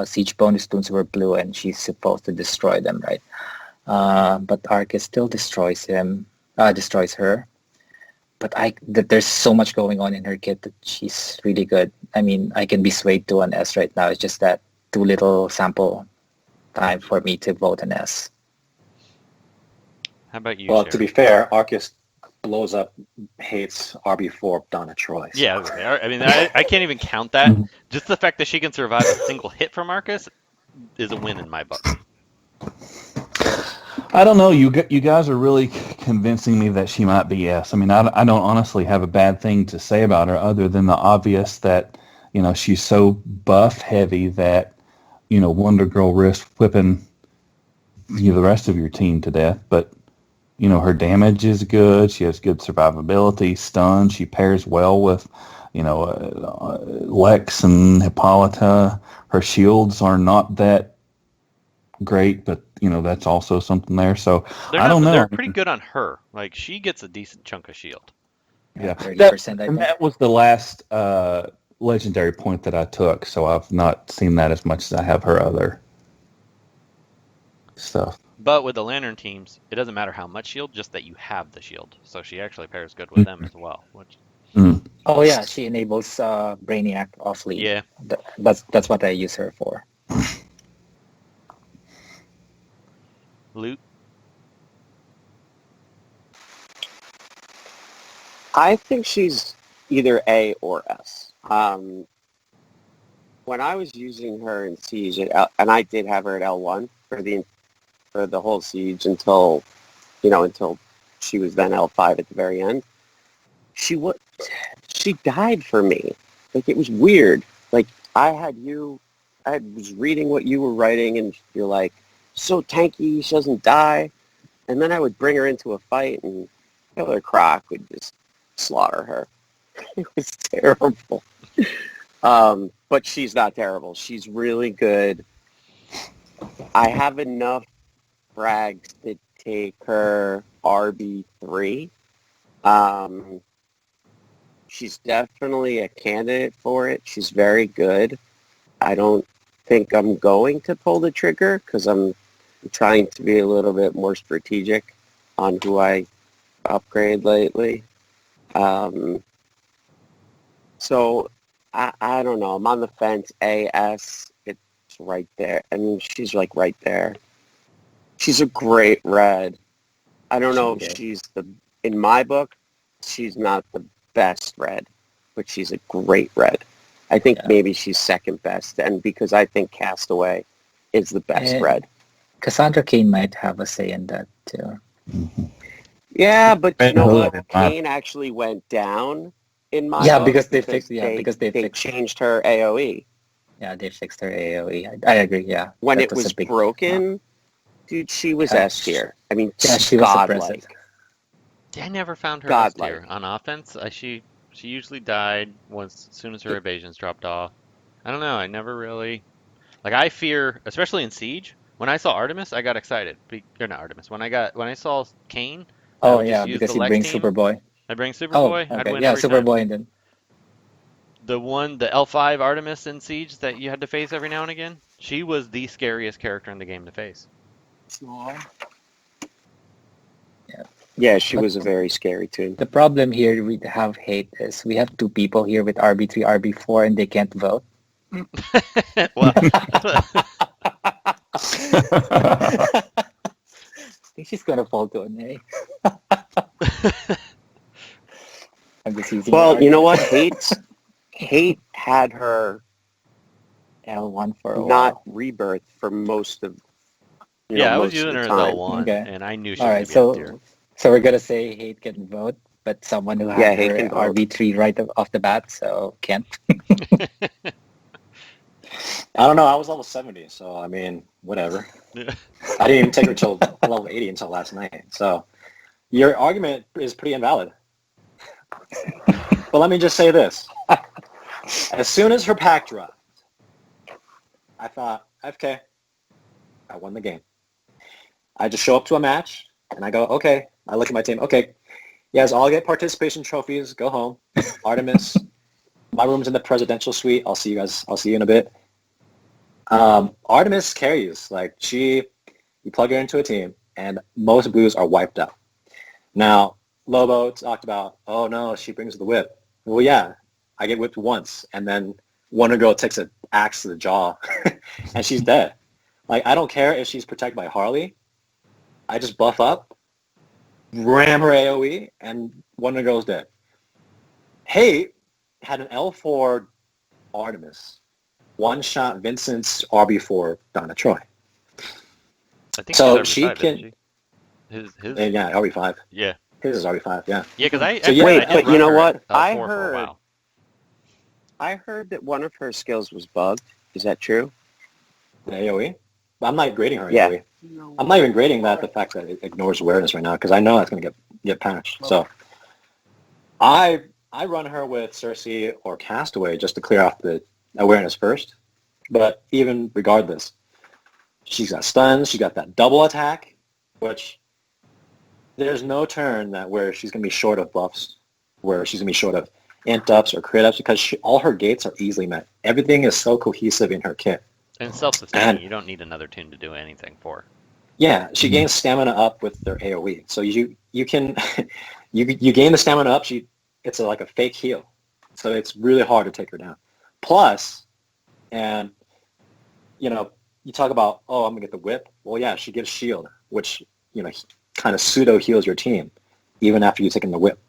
Siege bonus toons were blue, and she's supposed to destroy them, right? But Arcus still destroys her. But there's so much going on in her kit that she's really good. I mean, I can be swayed to an S right now. It's just that too little sample time for me to vote an S. How about you, Well, Sherry? to be fair, Arcus blows up, hates RB4 Donna Troy. So. Yeah, I mean, I can't even count that. Just the fact that she can survive a single hit from Arcus is a win in my book. I don't know. You guys are really convincing me that she might be S. I mean, I don't honestly have a bad thing to say about her other than the obvious that, she's so buff heavy that, Wonder Girl risks whipping the rest of your team to death. But, her damage is good. She has good survivability, stun. She pairs well with, Lex and Hippolyta. Her shields are not that great, but that's also something there. So I don't know. They're pretty good on her. Like she gets a decent chunk of shield. Yeah, 30%. I think. that was the last legendary point that I took. So I've not seen that as much as I have her other stuff. But with the Lantern teams, it doesn't matter how much shield, just that you have the shield. So she actually pairs good with them as well. Which Oh yeah, she enables Brainiac off lead. yeah, That's what I use her for. loot. I think she's either A or S. When I was using her in Siege, and I did have her at L1 for the whole Siege until she was then L5 at the very end. She died for me. Like it was weird. Like I was reading what you were writing, and you're like, so tanky, she doesn't die. And then I would bring her into a fight, and Killer Croc would just slaughter her. It was terrible. But she's not terrible. She's really good. I have enough frags to take her RB3. She's definitely a candidate for it. She's very good. I don't think I'm going to pull the trigger because I'm trying to be a little bit more strategic on who I upgrade lately. So I don't know. I'm on the fence. AS, it's right there. I mean, she's like right there. She's a great red. I don't know if she's in my book, she's not the best red, but she's a great red. I think maybe she's second best, and because I think Castaway is the best red. Cassandra Cain might have a say in that too. Yeah, but you know what? Hood. Cain actually went down in my book because they fixed. Yeah, because they fixed. changed her AOE. Yeah, they fixed her AOE. I agree. Yeah, When that it was a big, broken, dude, she was S tier. I mean, she was godlike. impressive. I never found her S Godlike. tier on offense. She usually died as soon as her evasions dropped off. I don't know. I never really like. I fear, especially in Siege. When I saw Artemis, I got excited. Or not Artemis. When I saw Cain, I Oh would just use because the he Lex brings team. Superboy. I'd bring Oh, Superboy. I'd okay. win Yeah, every time. Superboy, and then The L5 Artemis in Siege that you had to face every now and again. She was the scariest character in the game to face. Yeah, she was a very scary tune. the problem here we have hate is we have two people here with RB3, RB4, and they can't vote. Well, I think she's gonna fall to an A. I'm just using Well, you know what? Hate had her L1 for a not while. rebirth for most of yeah, I was most of using the her as time. L1, Okay. and I knew she All was right, going to be S tier. so we're gonna say hate can vote, but someone who Yeah, had Hate her can vote. RB3 right off the bat, so can't. I don't know. I was level 70, so I mean, whatever. Yeah. I didn't even take her till level 80 until last night. So your argument is pretty invalid. But let me just say this. As soon as her pack dropped, I thought, okay, I won the game. I just show up to a match, and I go, okay. I look at my team. Okay, you guys all get participation trophies. Go home. Artemis, my room's in the presidential suite. I'll see you guys. I'll see you in a bit. Artemis carries. Like, you plug her into a team, and most blues are wiped out. Now, Lobo talked about, oh no, she brings the whip. Well, yeah, I get whipped once, and then Wonder Girl takes an axe to the jaw, and she's dead. Like, I don't care if she's protected by Harley. I just buff up, ram her AoE, and Wonder Girl's dead. Hate had an L4 Artemis, one-shot Vincent's RB4 Donna Troy. I think So she's she RB5, can- isn't she? His Yeah, RB5. yeah. His is RB5, yeah. Yeah, because I So, yeah, Wait, I but did you know run her what? at I L4 for a heard while. I heard that one of her skills was bugged. Is that true? The AoE? But I'm not grading her Yeah. AoE. I'm not even grading the fact that it ignores awareness right now because I know that's going to get patched. So I run her with Cersei or Castaway just to clear off the awareness first. But even regardless, she's got stuns. She got that double attack, which there's no turn where she's going to be short of buffs, where she's going to be short of int ups or crit ups because all her gates are easily met. Everything is so cohesive in her kit. And self-sustaining, you don't need another tune to do anything for. Yeah, she gains stamina up with their AoE. So you can you gain the stamina up. It's like a fake heal. So it's really hard to take her down. Plus, and you talk about, oh, I'm gonna get the whip. Well, yeah, she gives shield, which kind of pseudo heals your team, even after you've taken the whip.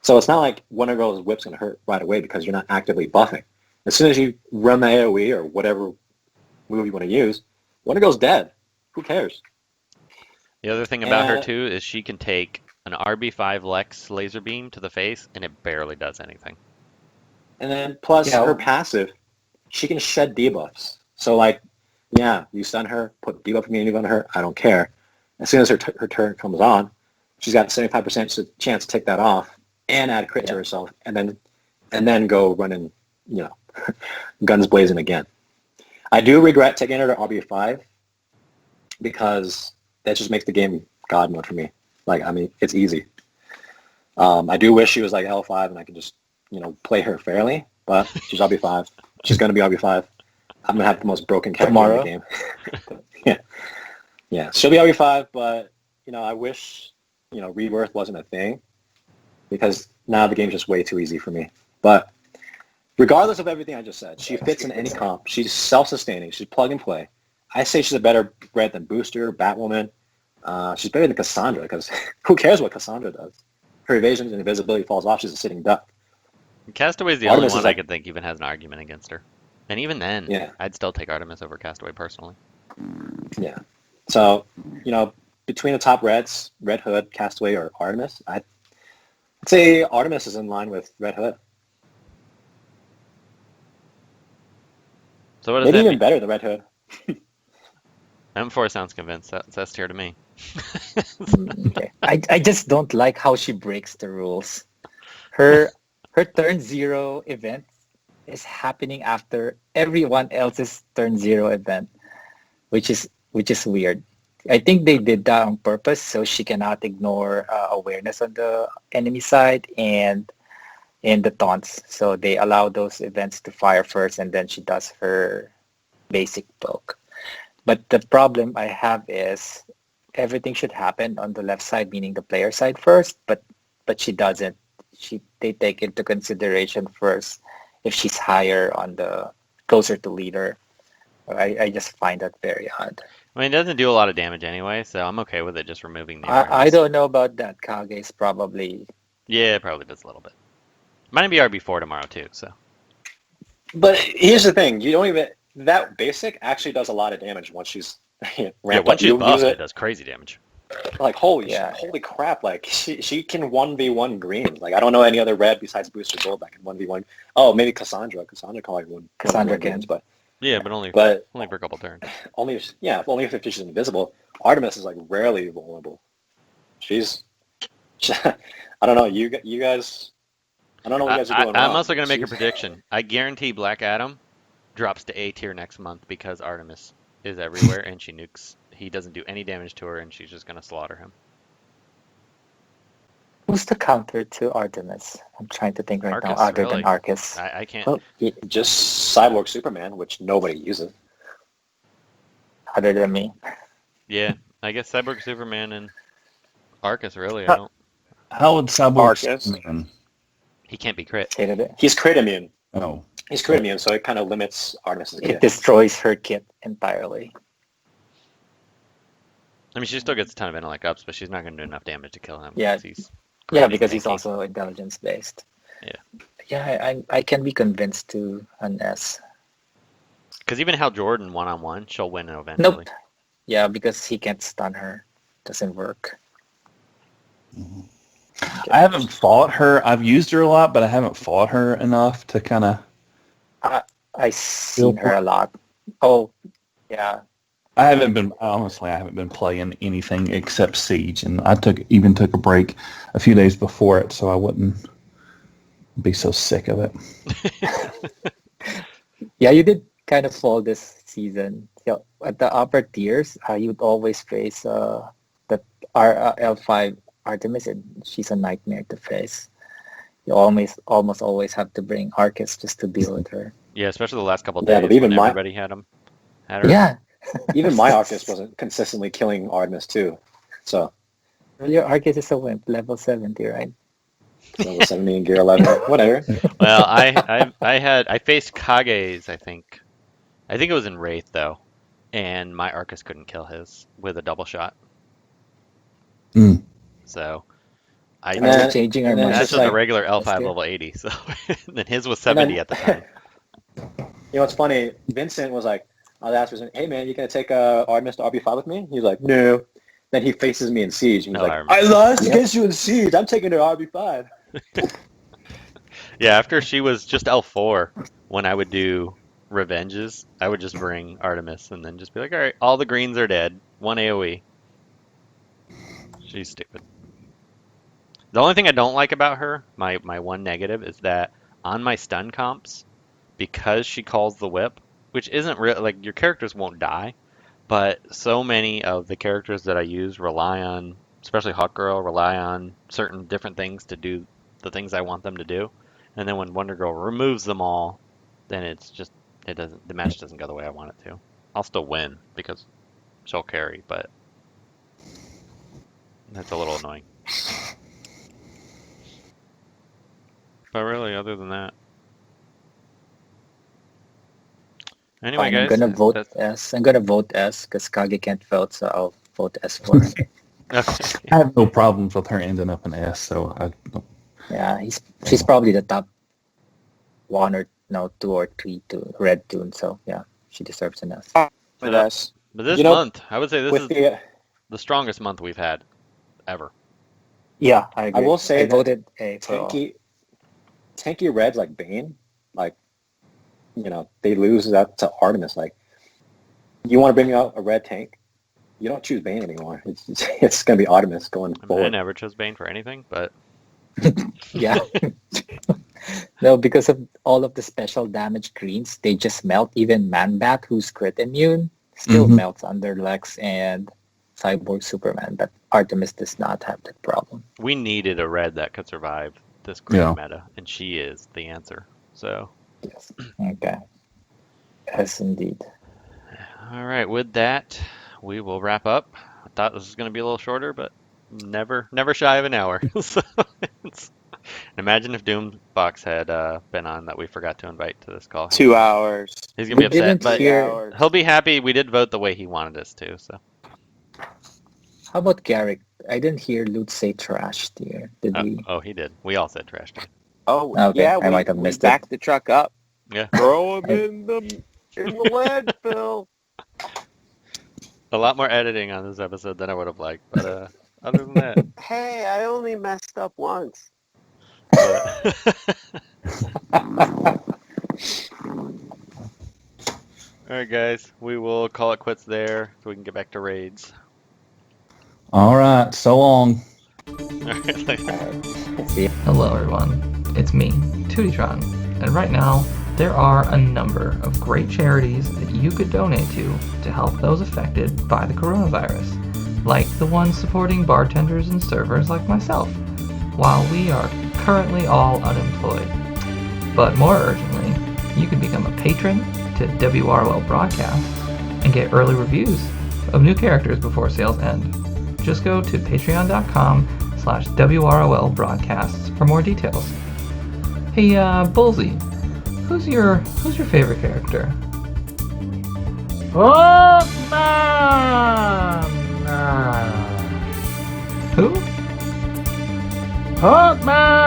So it's not like Wonder Girl's whip's gonna hurt right away because you're not actively buffing. As soon as you run the AoE or whatever move you want to use, Wonder Girl's dead. Who cares? The other thing about her too is she can take an RB5 Lex laser beam to the face and it barely does anything. And then plus her passive, she can shed debuffs. So you stun her, put debuff immunity on her, I don't care. As soon as her turn comes on, she's got a 75% chance to take that off and add crit to herself, and then go running, guns blazing again. I do regret taking her to RB5 because that just makes the game God mode for me. It's easy. I do wish she was like L5 and I could just, play her fairly, but she's RB5. She's going to be RB5. I'm gonna have the most broken character in the game. Yeah. She'll be RB5, but I wish rework wasn't a thing because now the game's just way too easy for me. But regardless of everything I just said, she fits in any comp. She's self-sustaining. She's plug and play. I say she's a better red than Booster, Batwoman. She's better than Cassandra because who cares what Cassandra does? Her evasion and invisibility falls off. She's a sitting duck. Castaway's the Artemis only is one I like- could think even has an argument against her. And even then, Yeah. I'd still take Artemis over Castaway personally. Yeah. So, between the top reds, Red Hood, Castaway, or Artemis, I'd say Artemis is in line with Red Hood. So what does Maybe that even mean? better than Red Hood. M4 sounds convinced. That's S tier to me. Okay. I just don't like how she breaks the rules. Her turn 0 event is happening after everyone else's turn 0 event, which is weird. I think they did that on purpose so she cannot ignore awareness on the enemy side and the taunts. So they allow those events to fire first and then she does her basic poke. But the problem I have is everything should happen on the left side, meaning the player side first, but she doesn't. They take into consideration first if she's higher on the closer to leader. I just find that very odd. I mean, it doesn't do a lot of damage anyway, so I'm okay with it just removing the I awareness. don't know about that. Kage's probably Yeah, it probably does a little bit. Might be RB4 tomorrow too, so. But here's the thing. You don't even... That basic actually does a lot of damage once she's ramped Yeah, up. once she's You buffed, use it does crazy damage. Like, holy Yeah. crap. Like, she can 1v1 green. Like, I don't know any other red besides Booster Gold that can 1v1. Oh, maybe Cassandra. Cassandra can like Cassandra 1v1 can. greens, but Yeah, but only for a couple turns. only if she's invisible. Artemis is like rarely vulnerable. She's I don't know. You guys. I don't know what you guys are doing I'm wrong. also going to make a She's- prediction. I guarantee Black Adam drops to A tier next month because Artemis is everywhere and she nukes. He doesn't do any damage to her and she's just going to slaughter him. who's the counter to Artemis? I'm trying to think right now, Arcus, other really. than Arcus. I can't. Well, Just Cyborg Superman, which nobody uses. other than me. Yeah, I guess Cyborg Superman and Arcus, really. I Huh. don't. How would Cyborg Arcus. Superman? He can't be crit. Hated it. He's crit immune. Oh, He's crit immune, so it kind of limits Artemis's It kit. destroys her kit entirely. I mean, she still gets a ton of intellect ups, but she's not going to do enough damage to kill him. Yeah. Because he's Yeah, crit because he's tanky. also intelligence based. Yeah. Yeah, I can be convinced to an S. Because even Hal Jordan one-on-one, she'll win eventually. Nope. Yeah, because he can't stun her. Doesn't work. I haven't fought her. I've used her a lot, but I haven't fought her enough to kind of. I seen her a lot. Oh, yeah. I haven't been playing anything except Siege, and I took a break a few days before it, so I wouldn't be so sick of it. Yeah, you did kind of fall this season. So at the upper tiers, you'd always face the L5 Artemis, and she's a nightmare to face. You almost always have to bring Arcus just to deal with her. Yeah, especially the last couple of Yeah, days but even when my- everybody had her. Yeah. Even my Arcus wasn't consistently killing Artemis too. So Well, your Arcus is a wimp, level 70, right? level 70 and gear 11, whatever. Well, I faced Kage's, I think. I think it was in Wraith though, and my Arcus couldn't kill his with a double shot. Mm. So Are And then- we changing our and then minds? that's just just like- a regular L5 That's good. level 80. So then his was And then- 70 at the time. You know what's funny? Vincent was like, I was asking, hey man, you gonna take Artemis to RB5 with me? He's like, no. Then he faces me in Siege, and he's No, I like, remember. I lost Yep. against you in Siege. I'm taking her to RB5. Yeah, after she was just L4, when I would do revenges, I would just bring Artemis and then just be like, all right, all the greens are dead. One AoE. She's stupid. The only thing I don't like about her, my one negative, is that on my stun comps, because she calls the whip, which isn't real, like your characters won't die, but so many of the characters that I use rely on, especially Hawk Girl, rely on certain different things to do the things I want them to do. And then when Wonder Girl removes them all, then it's just it doesn't. The match doesn't go the way I want it to. I'll still win because she'll carry, but that's a little annoying. But really, other than that. Anyway, Fine, guys, I'm gonna vote that's- S. I'm gonna vote S because Kage can't vote, so I'll vote S for her. okay. I have no problems with her ending up in S, so Yeah, she's probably the top one or no 2 or 3 to red toon. So yeah, she deserves an S. But us. But this You know, month, I would say this With is the, the strongest month we've had ever. Yeah, I agree. will say I that voted A for all. tanky reds like Bane, like, you know, they lose that to Artemis. Like, you want to bring out a red tank, you don't choose Bane anymore. It's going to be Artemis going I mean, I forward. never chose Bane for anything, but Yeah. No, because of all of the special damage greens, they just melt. Even Man-Bat, who's crit immune, still Mhm. melts under Lex and Cyborg Superman. But Artemis does not have that problem. we needed a red that could survive this great Yeah. meta, and she is the answer. So, Yes. Okay. Yes, indeed. all right, with that, we will wrap up. I thought this was going to be a little shorter, but never shy of an hour. So it's, imagine if Doombox had been on that we forgot to invite to this call. 2 hours. He's gonna be We upset, didn't but hear- hours. he'll be happy. We did vote the way he wanted us to. So How about Garrick? I didn't hear Loot say trash, dear. Did we? oh, he did. We all said trash talk. Oh, Okay, yeah, I might have we missed it. backed the truck up. Yeah, Throw him in the landfill. a lot more editing on this episode than I would have liked. But other than that, Hey, I only messed up once. but- all right, guys, we will call it quits there so we can get back to raids. all right. So long. All right, later. See ya. Hello everyone, it's me, Tootytron, and right now there are a number of great charities that you could donate to help those affected by the coronavirus, like the ones supporting bartenders and servers like myself, while we are currently all unemployed. But more urgently, you can become a patron to WROL broadcasts and get early reviews of new characters before sales end. Just go to patreon.com/WROL broadcasts for more details. Hey, Bullsy, who's your favorite character? Hookman! Who? Hookman!